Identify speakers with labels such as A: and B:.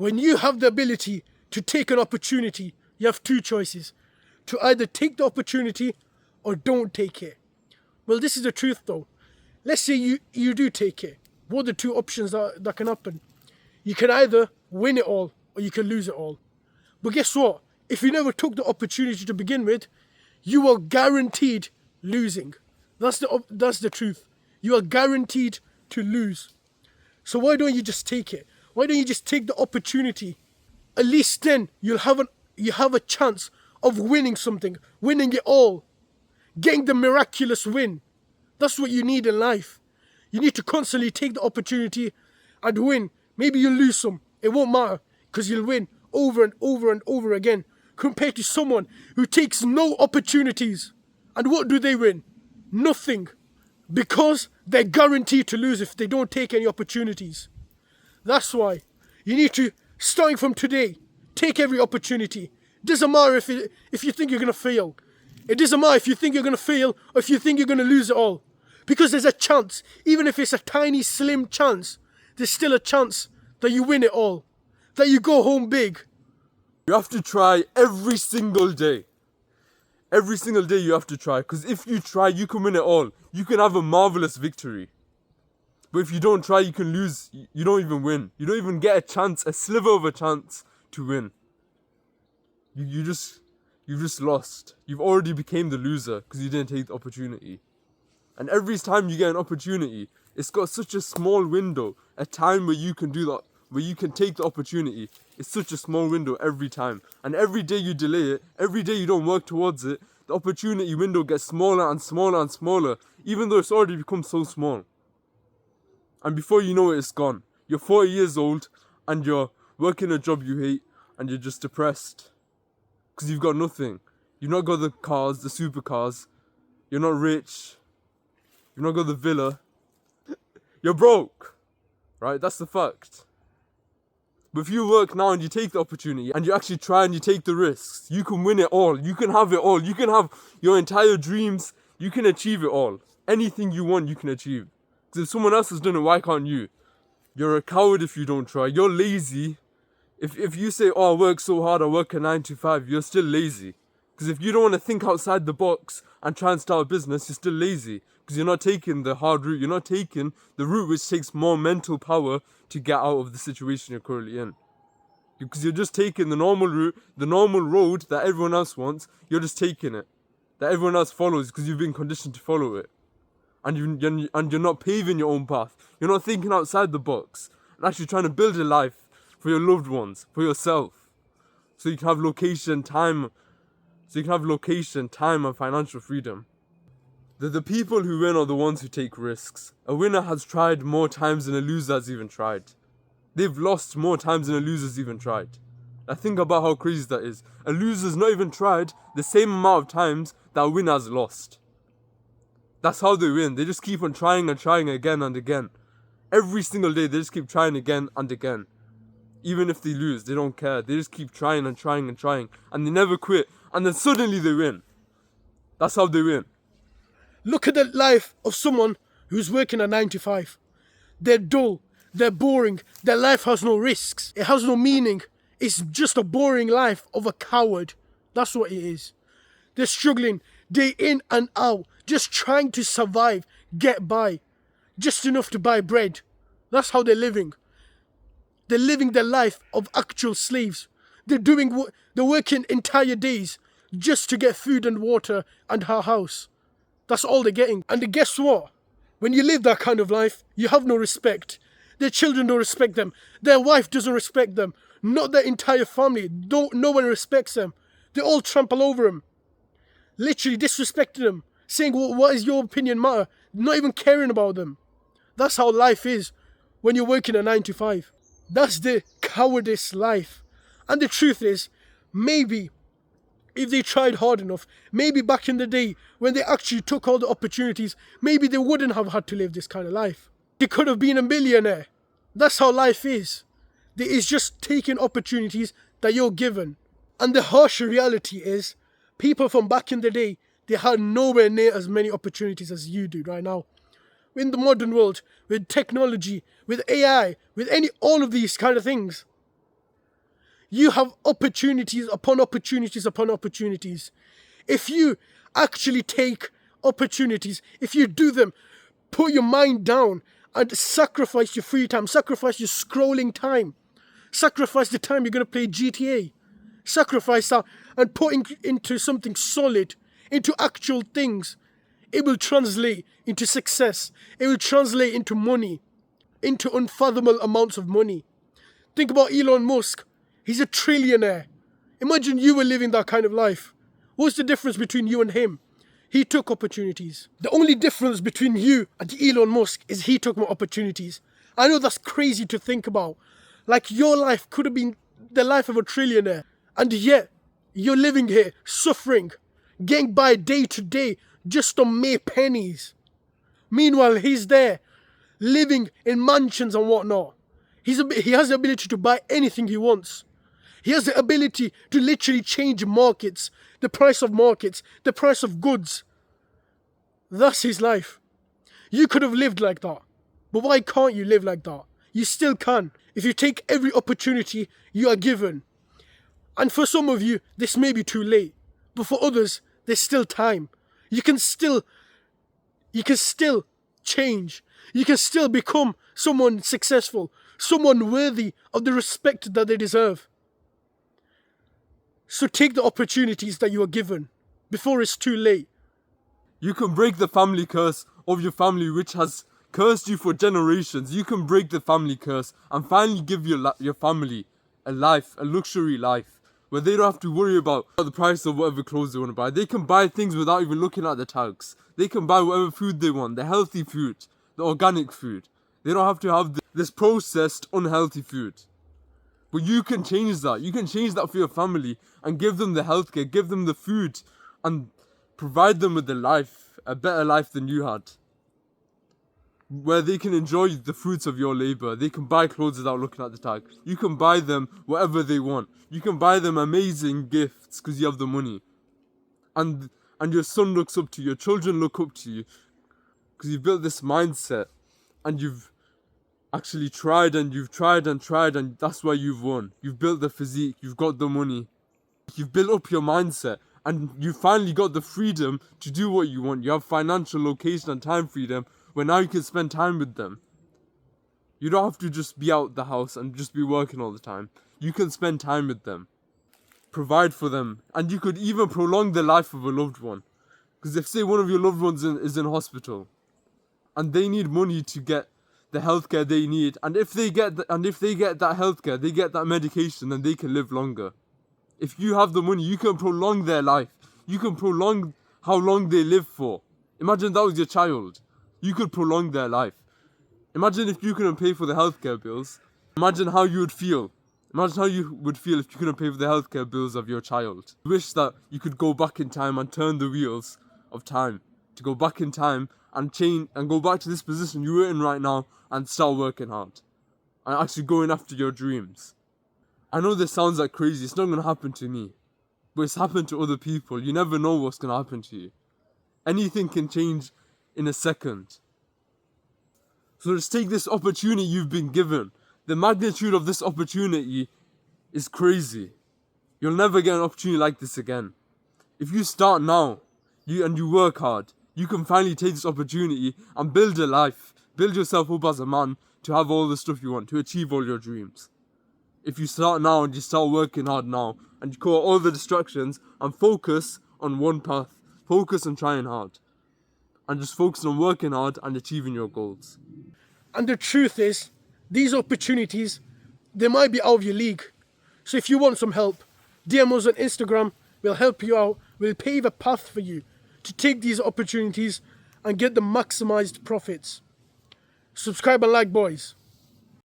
A: When you have the ability to take an opportunity, you have two choices. To either take the opportunity or don't take it. Well, this is the truth though. Let's say you do take it. What are the two options that can happen? You can either win it all or you can lose it all. But guess what? If you never took the opportunity to begin with, you are guaranteed losing. That's the truth. You are guaranteed to lose. So why don't you just take it? Why don't you just take the opportunity? At least then you have a chance of winning something, winning it all, getting the miraculous win. That's what you need in life. You need to constantly take the opportunity and win. Maybe you'll lose some. It won't matter because you'll win over and over and over again compared to someone who takes no opportunities. And what do they win? Nothing. Because they're guaranteed to lose if they don't take any opportunities. That's why you need to, starting from today, take every opportunity. It doesn't matter if you think you're going to fail. It doesn't matter if you think you're going to fail or if you think you're going to lose it all. Because there's a chance, even if it's a tiny, slim chance, there's still a chance that you win it all. That you go home big.
B: You have to try every single day. Every single day you have to try. Because if you try, you can win it all. You can have a marvelous victory. But if you don't try, you can lose. You don't even win. You don't even get a chance, a sliver of a chance to win. You've just lost. You've already became the loser because you didn't take the opportunity. And every time you get an opportunity, it's got such a small window, a time where you can do that, where you can take the opportunity. It's such a small window every time. And every day you delay it, every day you don't work towards it, the opportunity window gets smaller and smaller and smaller, even though it's already become so small. And before you know it, it's gone. You're 40 years old and you're working a job you hate and you're just depressed. Because you've got nothing. You've not got the cars, the supercars. You're not rich. You've not got the villa. You're broke. Right? That's the fact. But if you work now and you take the opportunity and you actually try and you take the risks, you can win it all. You can have it all. You can have your entire dreams. You can achieve it all. Anything you want, you can achieve. Because if someone else has done it, why can't you? You're a coward if you don't try. You're lazy. If you say, oh, I work so hard, I work a 9 to 5, you're still lazy. Because if you don't want to think outside the box and try and start a business, you're still lazy. Because you're not taking the hard route. You're not taking the route which takes more mental power to get out of the situation you're currently in. Because you're just taking the normal route, the normal road that everyone else wants. You're just taking it. That everyone else follows because you've been conditioned to follow it. And you're not paving your own path. You're not thinking outside the box. And actually trying to build a life for your loved ones, for yourself. So you can have location, time. And financial freedom. The people who win are the ones who take risks. A winner has tried more times than a loser has even tried. They've lost more times than a loser's even tried. Now think about how crazy that is. A loser's not even tried the same amount of times that a winner has lost. That's how they win. They just keep on trying and trying again and again. Every single day they just keep trying again and again. Even if they lose, they don't care. They just keep trying and trying and trying. And they never quit. And then suddenly they win. That's how they win.
A: Look at the life of someone who's working a 9 to 5. They're dull. They're boring. Their life has no risks. It has no meaning. It's just a boring life of a coward. That's what it is. They're struggling day in and out, just trying to survive, get by. Just enough to buy bread. That's how they're living. They're living their life of actual slaves. They're working entire days just to get food and water and a house. That's all they're getting. And guess what? When you live that kind of life, you have no respect. Their children don't respect them. Their wife doesn't respect them. Not their entire family. No one respects them. They all trample over them. Literally disrespecting them. Saying, what is your opinion matter? Not even caring about them. That's how life is when you're working a 9 to 5. That's the cowardice life. And the truth is, maybe if they tried hard enough, maybe back in the day when they actually took all the opportunities, maybe they wouldn't have had to live this kind of life. They could have been a millionaire. That's how life is. There is just taking opportunities that you're given. And the harsh reality is, people from back in the day, they had nowhere near as many opportunities as you do right now. In the modern world, with technology, with AI, with all of these kind of things, You have opportunities upon opportunities upon opportunities. If you actually take opportunities, if you do them, put your mind down and sacrifice your free time, sacrifice your scrolling time, sacrifice the time you're going to play GTA, sacrifice that and put into something solid, into actual things, it will translate into success. It will translate into money, into unfathomable amounts of money. Think about Elon Musk. He's a trillionaire. Imagine you were living that kind of life. What's the difference between you and him? He took opportunities. The only difference between you and Elon Musk is he took more opportunities. I know that's crazy to think about. Like, your life could have been the life of a trillionaire. And yet, you're living here, suffering, getting by day to day, just on mere pennies. Meanwhile, he's there, living in mansions and whatnot. He has the ability to buy anything he wants. He has the ability to literally change markets, the price of markets, the price of goods. That's his life. You could have lived like that. But why can't you live like that? You still can, if you take every opportunity you are given. And for some of you, this may be too late. But for others, there's still time. You can still change. You can still become someone successful, someone worthy of the respect that they deserve. So take the opportunities that you are given before it's too late.
B: You can break the family curse of your family which has cursed you for generations. You can break the family curse and finally give your family a life, a luxury life, where they don't have to worry about the price of whatever clothes they want to buy. They can buy things without even looking at the tags. They can buy whatever food they want, the healthy food, the organic food. They don't have to have this processed, unhealthy food. But you can change that. You can change that for your family and give them the healthcare, give them the food, and provide them with the life, a better life than you had. Where they can enjoy the fruits of your labor. They can buy clothes without looking at the tag. You can buy them whatever they want. You can buy them amazing gifts because you have the money. And your son looks up to you, your children look up to you because you've built this mindset and you've actually tried and you've tried and tried, and that's why you've won. You've built the physique, you've got the money, you've built up your mindset, and you finally got the freedom to do what you want. You have financial, location and time freedom where now you can spend time with them. You don't have to just be out the house and just be working all the time. You can spend time with them, provide for them, and you could even prolong the life of a loved one. Because if, say, one of your loved ones is in hospital and they need money to get the healthcare they need, and if they get that healthcare, they get that medication, then they can live longer. If you have the money, you can prolong their life. You can prolong how long they live for. Imagine that was your child. You could prolong their life. Imagine if you couldn't pay for the healthcare bills. Imagine how you would feel. Imagine how you would feel if you couldn't pay for the healthcare bills of your child. I wish that you could go back in time and turn the wheels of time. To go back in time and change and go back to this position you're in right now and start working hard. And actually going after your dreams. I know this sounds like crazy. It's not going to happen to me. But it's happened to other people. You never know what's going to happen to you. Anything can change in a second. So just take this opportunity you've been given. The magnitude of this opportunity is crazy. You'll never get an opportunity like this again. If you start now, you work hard, you can finally take this opportunity and build a life. Build yourself up as a man to have all the stuff you want, to achieve all your dreams. If you start now and you start working hard now, and you cut all the distractions and focus on one path, focus on trying hard, and just focus on working hard and achieving your goals.
A: And the truth is, these opportunities, they might be out of your league. So if you want some help, DM us on Instagram. We'll help you out. We'll pave a path for you to take these opportunities and get the maximized profits. Subscribe and like, boys.